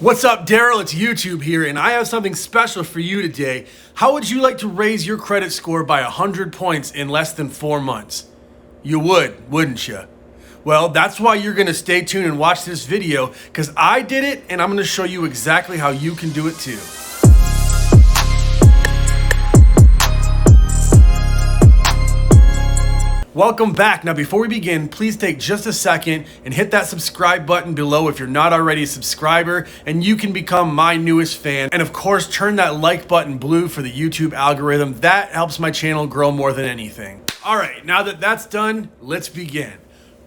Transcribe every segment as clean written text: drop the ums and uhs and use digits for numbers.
What's up, Daryl? It's YouTube here, and I have something special for you today. How would you like to raise your credit score by 100 points in less than 4 months? You would, wouldn't you? Well, that's why you're going to stay tuned and watch this video, because I did it, and I'm going to show you exactly how you can do it too. Welcome back. Now, before we begin, please take just a second and hit that subscribe button below if you're not already a subscriber, and you can become my newest fan. And of course, turn that like button blue for the YouTube algorithm. That helps my channel grow more than anything. All right, now that that's done, let's begin.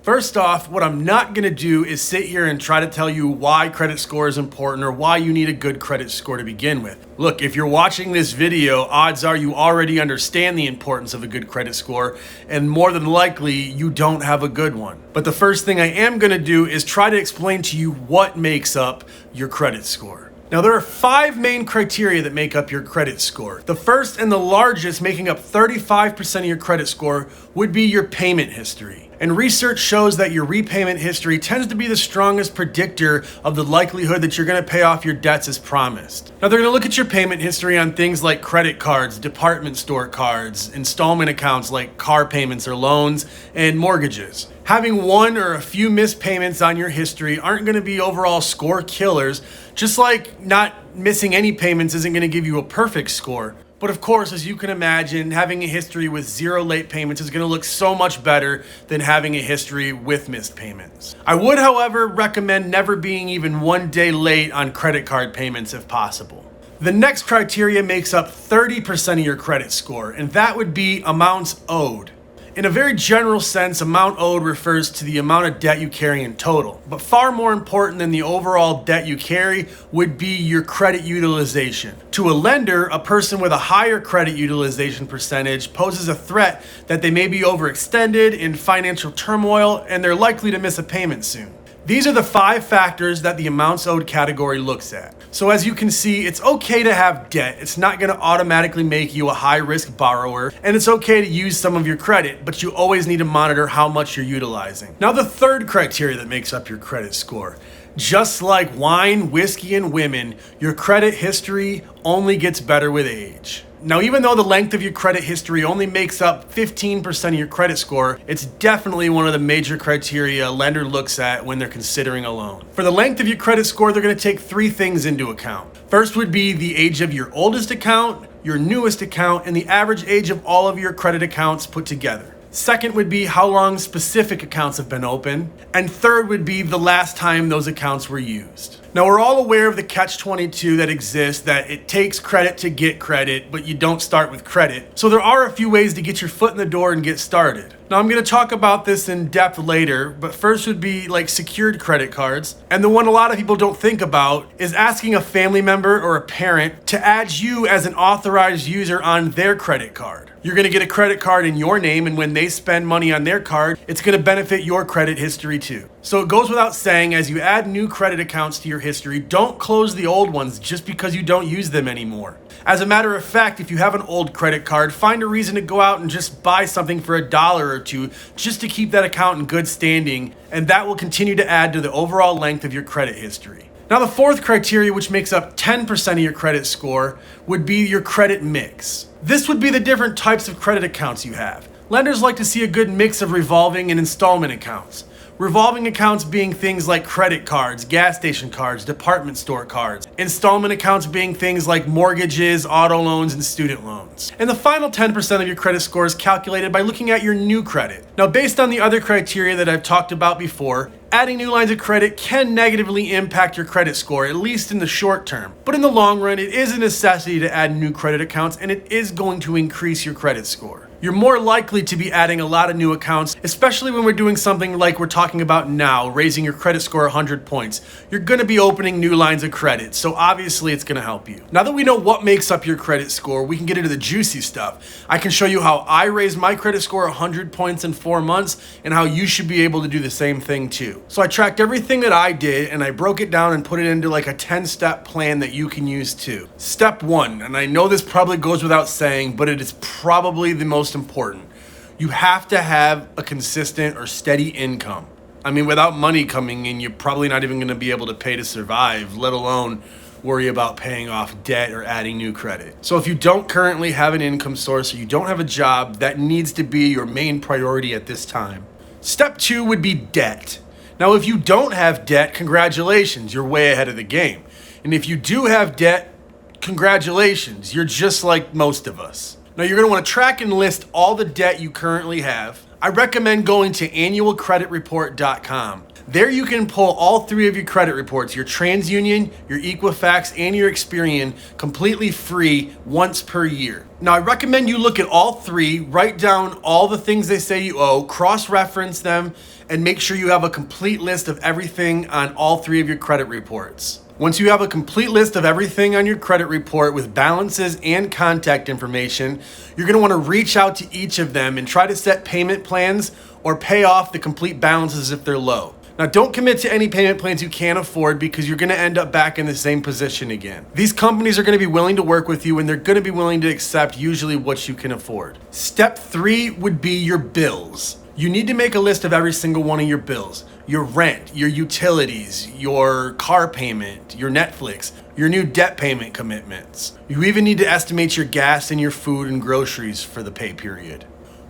First off, what I'm not gonna do is sit here and try to tell you why credit score is important or why you need a good credit score to begin with. Look, if you're watching this video, odds are you already understand the importance of a good credit score, and more than likely, you don't have a good one. But the first thing I am gonna do is try to explain to you what makes up your credit score. Now, there are 5 main criteria that make up your credit score. The first and the largest, making up 35% of your credit score, would be your payment history. And research shows that your repayment history tends to be the strongest predictor of the likelihood that you're going to pay off your debts as promised. Now, they're going to look at your payment history on things like credit cards, department store cards, installment accounts like car payments or loans, and mortgages. Having one or a few missed payments on your history aren't going to be overall score killers, just like not missing any payments isn't going to give you a perfect score. But of course, as you can imagine, having a history with 0 late payments is going to look so much better than having a history with missed payments. I would, however, recommend never being even 1 day late on credit card payments if possible. The next criteria makes up 30% of your credit score, and that would be amounts owed. In a very general sense, amount owed refers to the amount of debt you carry in total. But far more important than the overall debt you carry would be your credit utilization. To a lender, a person with a higher credit utilization percentage poses a threat that they may be overextended, in financial turmoil, and they're likely to miss a payment soon. These are the 5 factors that the amounts owed category looks at. So as you can see, it's okay to have debt. It's not going to automatically make you a high-risk borrower, and it's okay to use some of your credit, but you always need to monitor how much you're utilizing. Now, the third criteria that makes up your credit score. Just like wine, whiskey, and women, your credit history only gets better with age. Now, even though the length of your credit history only makes up 15% of your credit score, it's definitely one of the major criteria a lender looks at when they're considering a loan. For the length of your credit score, they're going to take 3 things into account. First would be the age of your oldest account, your newest account, and the average age of all of your credit accounts put together. Second would be how long specific accounts have been open. And third would be the last time those accounts were used. Now, we're all aware of the catch-22 that exists, that it takes credit to get credit, but you don't start with credit. So there are a few ways to get your foot in the door and get started. Now, I'm going to talk about this in depth later, but first would be like secured credit cards. And the one a lot of people don't think about is asking a family member or a parent to add you as an authorized user on their credit card. You're going to get a credit card in your name, and when they spend money on their card, it's going to benefit your credit history too. So it goes without saying, as you add new credit accounts to your history, don't close the old ones just because you don't use them anymore. As a matter of fact, if you have an old credit card, find a reason to go out and just buy something for $1 or $2 just to keep that account in good standing, and that will continue to add to the overall length of your credit history. Now, the fourth criteria, which makes up 10% of your credit score, would be your credit mix. This would be the different types of credit accounts you have. Lenders like to see a good mix of revolving and installment accounts. Revolving accounts being things like credit cards, gas station cards, department store cards. Installment accounts being things like mortgages, auto loans, and student loans. And the final 10% of your credit score is calculated by looking at your new credit. Now, based on the other criteria that I've talked about before, adding new lines of credit can negatively impact your credit score, at least in the short term. But in the long run, it is a necessity to add new credit accounts, and it is going to increase your credit score. You're more likely to be adding a lot of new accounts, especially when we're doing something like we're talking about now, raising your credit score 100 points. You're going to be opening new lines of credit, so obviously it's going to help you. Now that we know what makes up your credit score, we can get into the juicy stuff. I can show you how I raised my credit score 100 points in 4 months and how you should be able to do the same thing too. So I tracked everything that I did and I broke it down and put it into like a 10-step plan that you can use too. Step 1, and I know this probably goes without saying, but it is probably the most important. You have to have a consistent or steady income. I mean, without money coming in, you're probably not even going to be able to pay to survive, let alone worry about paying off debt or adding new credit. So if you don't currently have an income source or you don't have a job, that needs to be your main priority at this time. Step 2 would be debt. Now, if you don't have debt, congratulations, you're way ahead of the game. And if you do have debt, congratulations, you're just like most of us. Now, you're going to want to track and list all the debt you currently have. I recommend going to annualcreditreport.com. There you can pull all 3 of your credit reports, your TransUnion, your Equifax, and your EXPERIAN, completely free once per year. Now, I recommend you look at all 3, write down all the things they say you owe, cross-reference them, and make sure you have a complete list of everything on all 3 of your credit reports. Once you have a complete list of everything on your credit report with balances and contact information, you're going to want to reach out to each of them and try to set payment plans or pay off the complete balances if they're low. Now, don't commit to any payment plans you can't afford because you're going to end up back in the same position again. These companies are going to be willing to work with you and they're going to be willing to accept usually what you can afford. Step 3 would be your bills. You need to make a list of every single one of your bills. Your rent, your utilities, your car payment, your Netflix, your new debt payment commitments. You even need to estimate your gas and your food and groceries for the pay period.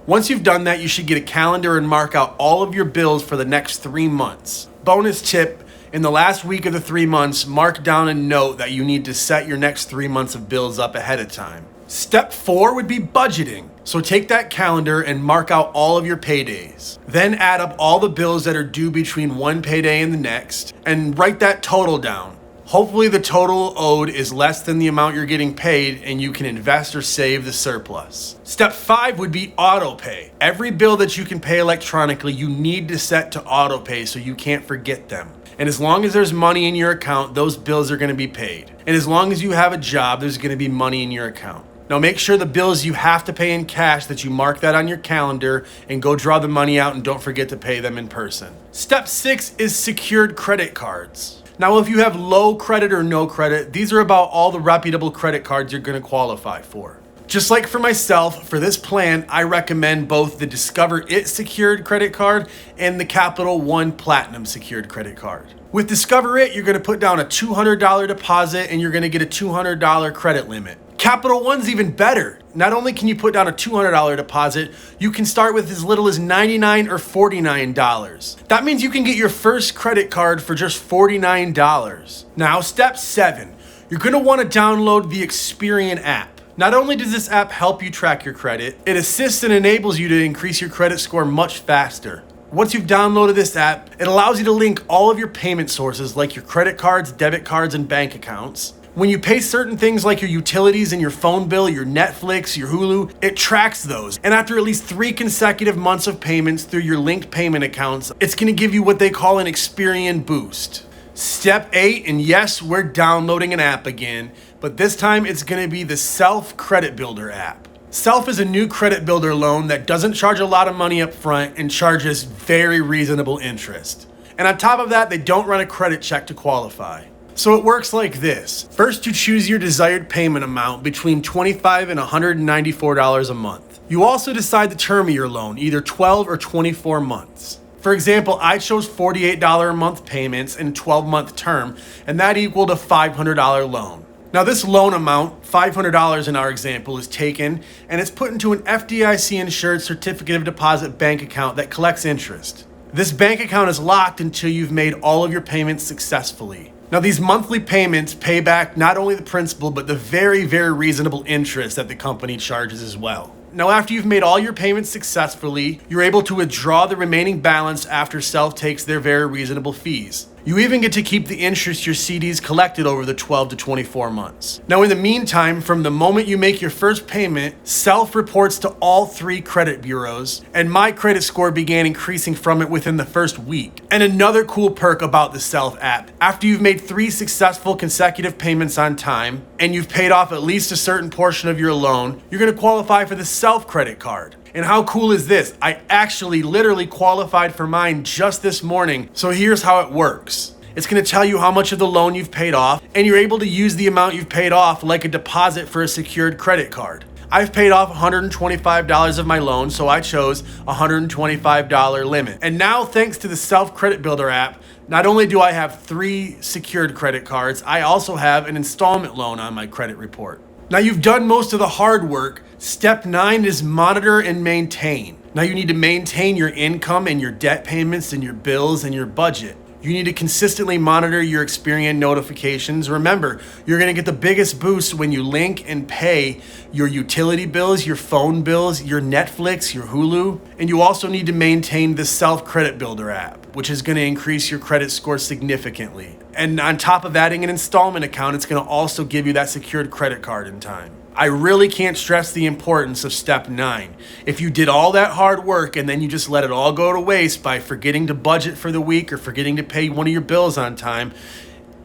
Once you've done that, you should get a calendar and mark out all of your bills for the next 3 months. Bonus tip, in the last week of the 3 months, mark down a note that you need to set your next 3 months of bills up ahead of time. Step 4 would be budgeting. So take that calendar and mark out all of your paydays. Then add up all the bills that are due between one payday and the next and write that total down. Hopefully the total owed is less than the amount you're getting paid and you can invest or save the surplus. Step 5 would be auto pay. Every bill that you can pay electronically, you need to set to auto pay so you can't forget them. And as long as there's money in your account, those bills are going to be paid. And as long as you have a job, there's going to be money in your account. Now make sure the bills you have to pay in cash, that you mark that on your calendar and go draw the money out and don't forget to pay them in person. Step 6 is secured credit cards. Now if you have low credit or no credit, these are about all the reputable credit cards you're going to qualify for. Just like for myself, for this plan, I recommend both the Discover It secured credit card and the Capital One Platinum secured credit card. With Discover It, you're going to put down a $200 deposit and you're going to get a $200 credit limit. Capital One's even better. Not only can you put down a $200 deposit, you can start with as little as $99 or $49. That means you can get your first credit card for just $49. Now, step 7. You're going to want to download the EXPERIAN app. Not only does this app help you track your credit, it assists and enables you to increase your credit score much faster. Once you've downloaded this app, it allows you to link all of your payment sources like your credit cards, debit cards, and bank accounts. When you pay certain things like your utilities and your phone bill, your Netflix, your Hulu, it tracks those. And after at least 3 consecutive months of payments through your linked payment accounts, it's going to give you what they call an EXPERIAN boost. Step 8, and yes, we're downloading an app again, but this time it's going to be the Self Credit Builder app. Self is a new credit builder loan that doesn't charge a lot of money up front and charges very reasonable interest. And on top of that, they don't run a credit check to qualify. So it works like this. First, you choose your desired payment amount between $25 and $194 a month. You also decide the term of your loan, either 12 or 24 months. For example, I chose $48 a month payments and a 12-month term, and that equaled a $500 loan. Now this loan amount, $500 in our example, is taken and it's put into an FDIC-insured certificate of deposit bank account that collects interest. This bank account is locked until you've made all of your payments successfully. Now these monthly payments pay back not only the principal, but the very, very reasonable interest that the company charges as well. Now after you've made all your payments successfully, you're able to withdraw the remaining balance after Self takes their very reasonable fees. You even get to keep the interest your CDs collected over the 12 to 24 months. Now in the meantime, from the moment you make your first payment, Self reports to all 3 credit bureaus, and my credit score began increasing from it within the first week. And another cool perk about the Self app, after you've made 3 successful consecutive payments on time, and you've paid off at least a certain portion of your loan, you're gonna qualify for the Self credit card. And how cool is this? I actually literally qualified for mine just this morning. So here's how it works. It's going to tell you how much of the loan you've paid off, and you're able to use the amount you've paid off like a deposit for a secured credit card. I've paid off $125 of my loan, so I chose a $125 limit. And now, thanks to the Self Credit Builder app, not only do I have 3 secured credit cards, I also have an installment loan on my credit report. Now you've done most of the hard work. Step 9 is monitor and maintain. Now you need to maintain your income and your debt payments and your bills and your budget. You need to consistently monitor your Experian notifications. Remember, you're gonna get the biggest boost when you link and pay your utility bills, your phone bills, your Netflix, your Hulu. And you also need to maintain the Self Credit Builder app, which is gonna increase your credit score significantly. And on top of adding an installment account, it's gonna also give you that secured credit card in time. I really can't stress the importance of step 9. If you did all that hard work and then you just let it all go to waste by forgetting to budget for the week or forgetting to pay one of your bills on time,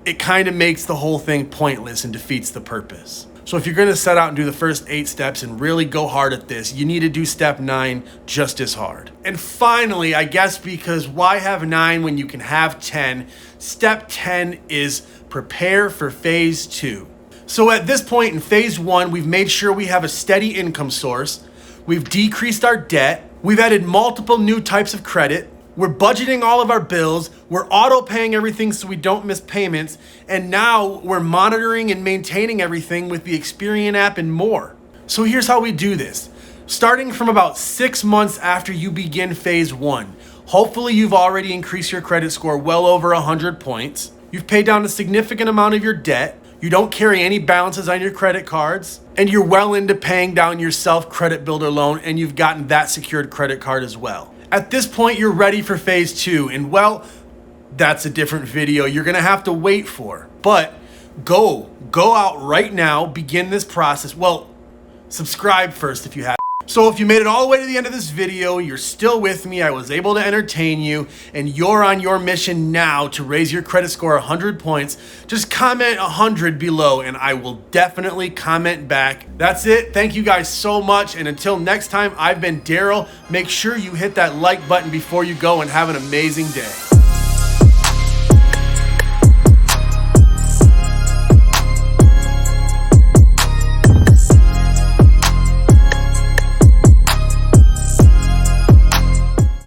it kind of makes the whole thing pointless and defeats the purpose. So if you're gonna set out and do the first 8 steps and really go hard at this, you need to do step 9 just as hard. And finally, I guess because why have 9 when you can have 10, step 10 is prepare for phase 2. So at this point in phase 1, we've made sure we have a steady income source, we've decreased our debt, we've added multiple new types of credit, we're budgeting all of our bills, we're auto paying everything so we don't miss payments, and now we're monitoring and maintaining everything with the Experian app and more. So here's how we do this. Starting from about 6 months after you begin phase 1, hopefully you've already increased your credit score well over 100 points, you've paid down a significant amount of your debt, you don't carry any balances on your credit cards, and you're well into paying down your Self Credit Builder loan, and you've gotten that secured credit card as well. At this point, you're ready for phase 2, and well, that's a different video you're gonna have to wait for. But go out right now, begin this process. Well, subscribe first if you have. So if you made it all the way to the end of this video, you're still with me, I was able to entertain you, and you're on your mission now to raise your credit score 100 points, just comment 100 below and I will definitely comment back. That's it. Thank you guys so much. And until next time, I've been Daryl. Make sure you hit that like button before you go and have an amazing day.